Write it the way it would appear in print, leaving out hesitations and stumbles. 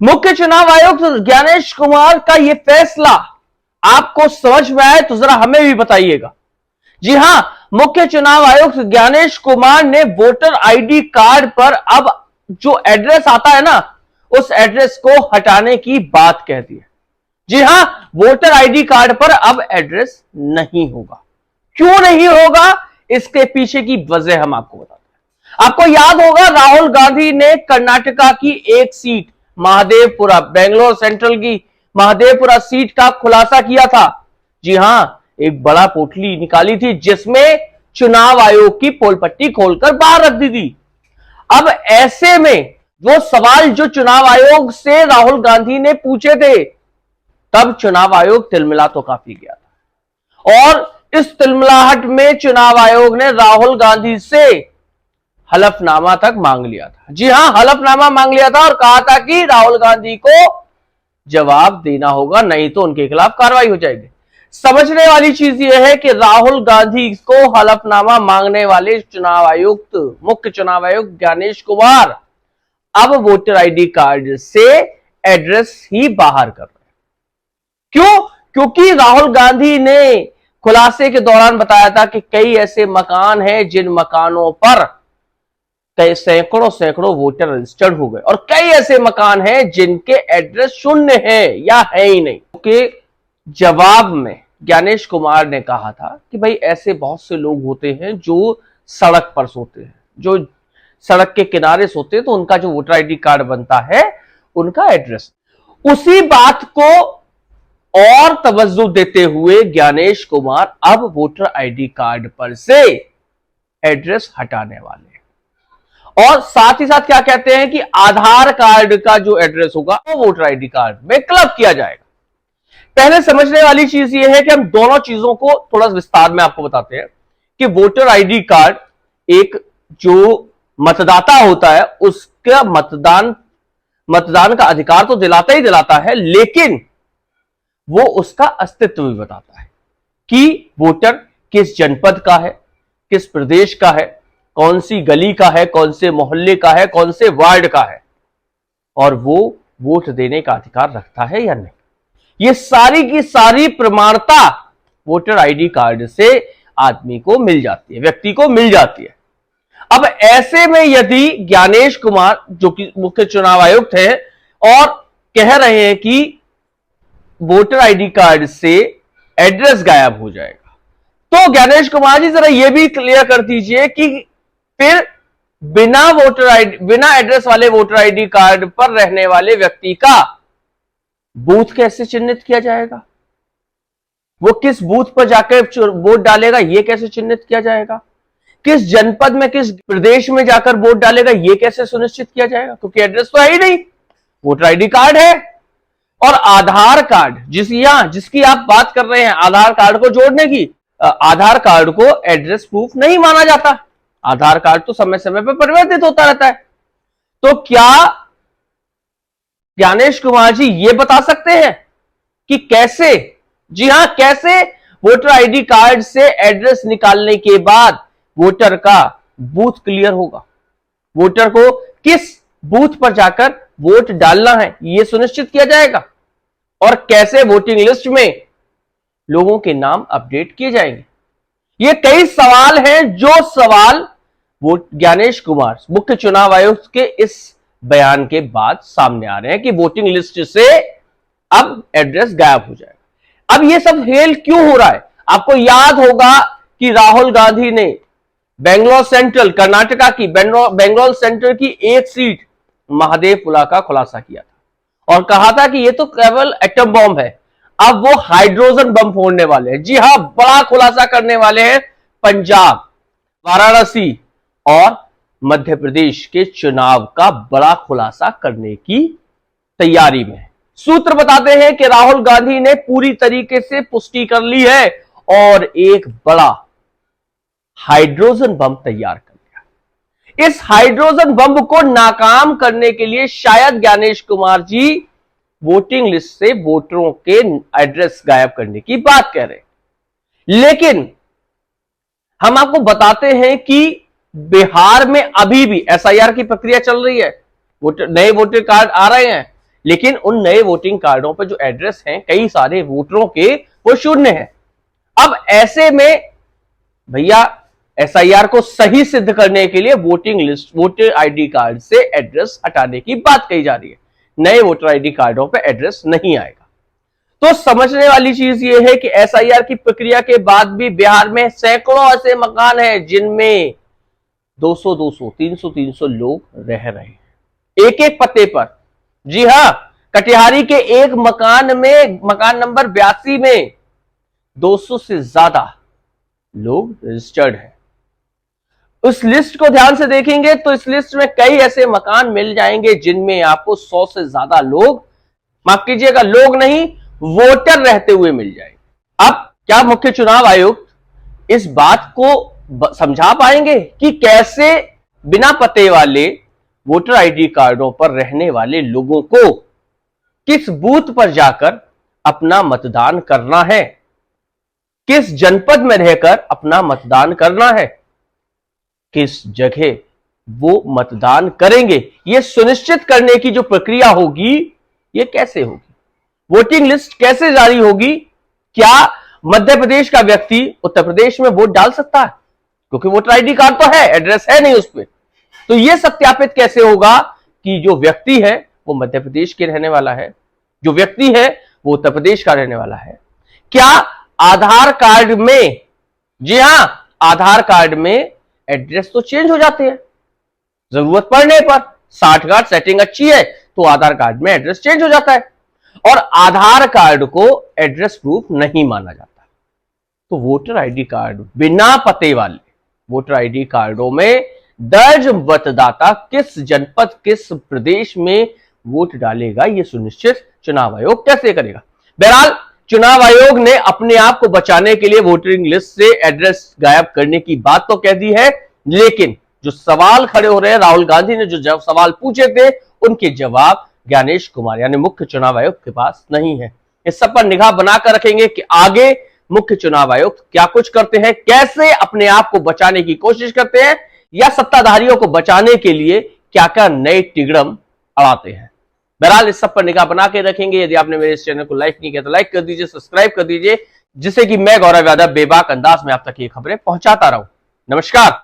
मुख्य चुनाव आयुक्त ज्ञानेश कुमार का यह फैसला आपको समझ में आए तो जरा हमें भी बताइएगा। जी हां, मुख्य चुनाव आयुक्त ज्ञानेश कुमार ने वोटर आईडी कार्ड पर अब जो एड्रेस आता है ना, उस एड्रेस को हटाने की बात कह दी है। जी हां, वोटर आईडी कार्ड पर अब एड्रेस नहीं होगा। क्यों नहीं होगा, इसके पीछे की वजह हम आपको बताते हैं। आपको याद होगा, राहुल गांधी ने कर्नाटका की एक सीट महादेवपुरा, बेंगलोर सेंट्रल की महादेवपुरा सीट का खुलासा किया था। जी हां, एक बड़ा पोटली निकाली थी जिसमें चुनाव आयोग की पोल पट्टी खोलकर बाहर रख दी थी। अब ऐसे में वो सवाल जो चुनाव आयोग से राहुल गांधी ने पूछे थे, तब चुनाव आयोग तिलमिला तो काफी गया था और इस तिलमिलाहट में चुनाव आयोग ने राहुल गांधी से हलफनामा तक मांग लिया था। जी हां, हलफनामा मांग लिया था और कहा था कि राहुल गांधी को जवाब देना होगा, नहीं तो उनके खिलाफ कार्रवाई हो जाएगी। समझने वाली चीज यह है कि राहुल गांधी को हलफनामा मांगने वाले चुनाव आयुक्त, मुख्य चुनाव आयुक्त ज्ञानेश कुमार अब वोटर आईडी कार्ड से एड्रेस ही बाहर कर रहे हैं। क्यों? क्योंकि राहुल गांधी ने खुलासे के दौरान बताया था कि कई ऐसे मकान हैं जिन मकानों पर कई सैकड़ों वोटर रजिस्टर्ड हो गए और कई ऐसे मकान हैं जिनके एड्रेस शून्य है या है ही नहीं। के जवाब में ज्ञानेश कुमार ने कहा था कि भाई ऐसे बहुत से लोग होते हैं जो सड़क पर सोते हैं, जो सड़क के किनारे सोते हैं, तो उनका जो वोटर आईडी कार्ड बनता है उनका एड्रेस। उसी बात को और तवज्जो देते हुए ज्ञानेश कुमार अब वोटर आईडी कार्ड पर से एड्रेस हटाने वाले हैं और साथ ही साथ क्या कहते हैं कि आधार कार्ड का जो एड्रेस होगा वो वोटर आईडी कार्ड में क्लब किया जाएगा। पहले समझने वाली चीज ये है कि हम दोनों चीजों को थोड़ा विस्तार में आपको बताते हैं कि वोटर आईडी कार्ड एक जो मतदाता होता है उसका मतदान का अधिकार तो दिलाता ही दिलाता है, लेकिन वो उसका अस्तित्व भी बताता है कि वोटर किस जनपद का है, किस प्रदेश का है, कौन सी गली का है, कौन से मोहल्ले का है, कौन से वार्ड का है और वो वोट देने का अधिकार रखता है या नहीं। ये सारी की सारी प्रमाणता वोटर आईडी कार्ड से आदमी को मिल जाती है, व्यक्ति को मिल जाती है। अब ऐसे में यदि ज्ञानेश कुमार जो कि मुख्य चुनाव आयुक्त है और कह रहे हैं कि वोटर आईडी कार्ड से एड्रेस गायब हो जाएगा, तो ज्ञानेश कुमार जी जरा यह भी क्लियर कर दीजिए कि फिर बिना एड्रेस वाले वोटर आईडी कार्ड पर रहने वाले व्यक्ति का बूथ कैसे चिन्हित किया जाएगा, वो किस बूथ पर जाकर वोट डालेगा यह कैसे चिन्हित किया जाएगा, किस जनपद में किस प्रदेश में जाकर वोट डालेगा यह कैसे सुनिश्चित किया जाएगा, क्योंकि एड्रेस तो है ही नहीं, वोटर आईडी कार्ड है। और आधार कार्ड जिसकी आप बात कर रहे हैं, आधार कार्ड को जोड़ने की, आधार कार्ड को एड्रेस प्रूफ नहीं माना जाता। आधार कार्ड तो समय समय पर परिवर्तित होता रहता है। तो क्या ज्ञानेश कुमार जी ये बता सकते हैं कि कैसे, जी हां, कैसे वोटर आईडी कार्ड से एड्रेस निकालने के बाद वोटर का बूथ क्लियर होगा, वोटर को किस बूथ पर जाकर वोट डालना है यह सुनिश्चित किया जाएगा और कैसे वोटिंग लिस्ट में लोगों के नाम अपडेट किए जाएंगे। ये कई सवाल हैं जो सवाल वो ज्ञानेश कुमार मुख्य चुनाव आयुक्त के इस बयान के बाद सामने आ रहे हैं कि वोटिंग लिस्ट से अब एड्रेस गायब हो जाएगा। अब ये सब खेल क्यों हो रहा है? आपको याद होगा कि राहुल गांधी ने बेंगलोर सेंट्रल, कर्नाटका की बेंगलोर सेंट्रल की एक सीट महादेवपुरा का खुलासा किया था और कहा था कि ये तो केवल एटम बॉम्ब है, अब वो हाइड्रोजन बम फोड़ने वाले हैं। जी हां, बड़ा खुलासा करने वाले हैं। पंजाब, वाराणसी और मध्य प्रदेश के चुनाव का बड़ा खुलासा करने की तैयारी में है। सूत्र बताते हैं कि राहुल गांधी ने पूरी तरीके से पुष्टि कर ली है और एक बड़ा हाइड्रोजन बम तैयार कर लिया। इस हाइड्रोजन बम को नाकाम करने के लिए शायद ज्ञानेश कुमार जी वोटिंग लिस्ट से वोटरों के एड्रेस गायब करने की बात कह रहे हैं। लेकिन हम आपको बताते हैं कि बिहार में अभी भी एसआईआर की प्रक्रिया चल रही है, नए वोटर कार्ड आ रहे हैं, लेकिन उन नए वोटिंग कार्डों पर जो एड्रेस हैं कई सारे वोटरों के वो शून्य हैं। अब ऐसे में भैया एसआईआर को सही सिद्ध करने के लिए voting list, voter ID card से एड्रेस हटाने की बात कही जा रही है। नए वोटर आईडी कार्डों पर एड्रेस नहीं आएगा। तो समझने वाली चीज यह है कि एसआईआर की प्रक्रिया के बाद भी बिहार में सैकड़ों ऐसे मकान हैं जिनमें 200-200, 300-300 लोग रह रहे हैं एक एक पते पर। जी हां, कटिहारी के एक मकान में, मकान नंबर 82 में 200 से ज्यादा लोग रजिस्टर्ड हैं। उस लिस्ट को ध्यान से देखेंगे तो इस लिस्ट में कई ऐसे मकान मिल जाएंगे जिनमें आपको 100 से ज्यादा लोग, माफ कीजिएगा लोग नहीं, वोटर रहते हुए मिल जाएंगे। अब क्या मुख्य चुनाव आयुक्त इस बात को समझा पाएंगे कि कैसे बिना पते वाले वोटर आईडी कार्डों पर रहने वाले लोगों को किस बूथ पर जाकर अपना मतदान करना है, किस जनपद में रहकर अपना मतदान करना है, किस जगह वो मतदान करेंगे, यह सुनिश्चित करने की जो प्रक्रिया होगी यह कैसे होगी? वोटिंग लिस्ट कैसे जारी होगी? क्या मध्य प्रदेश का व्यक्ति उत्तर प्रदेश में वोट डाल सकता है? क्योंकि वोटर आईडी कार्ड तो है, एड्रेस है नहीं उस पर। तो यह सत्यापित कैसे होगा कि जो व्यक्ति है वो मध्य प्रदेश के रहने वाला है, जो व्यक्ति है वो उत्तर प्रदेश का रहने वाला है? क्या आधार कार्ड में, जी हां, आधार कार्ड में एड्रेस तो चेंज हो जाते हैं जरूरत पड़ने पर। 60 सेटिंग अच्छी है तो आधार कार्ड में एड्रेस चेंज हो जाता है और आधार कार्ड को एड्रेस प्रूफ नहीं माना जाता। तो वोटर आईडी कार्ड, बिना पते वाले वोटर आईडी कार्डों में दर्ज मतदाता किस जनपद, किस प्रदेश में वोट डालेगा, यह सुनिश्चित चुनाव आयोग कैसे करेगा? बहरहाल चुनाव आयोग ने अपने आप को बचाने के लिए वोटिंग लिस्ट से एड्रेस गायब करने की बात तो कह दी है, लेकिन जो सवाल खड़े हो रहे हैं, राहुल गांधी ने जो सवाल पूछे थे उनके जवाब ज्ञानेश कुमार यानी मुख्य चुनाव आयुक्त के पास नहीं है। इस सब पर निगाह बनाकर रखेंगे कि आगे मुख्य चुनाव आयुक्त क्या कुछ करते हैं, कैसे अपने आप को बचाने की कोशिश करते हैं, या सत्ताधारियों को बचाने के लिए क्या क्या नए तिगड़म अड़ाते हैं। बहरहाल इस सब पर निगाह बना के रखेंगे। यदि आपने मेरे इस चैनल को लाइक नहीं किया तो लाइक कर दीजिए, सब्सक्राइब कर दीजिए, जिससे कि मैं गौरव यादव बेबाक अंदाज में आप तक ये खबरें पहुंचाता रहूं। नमस्कार।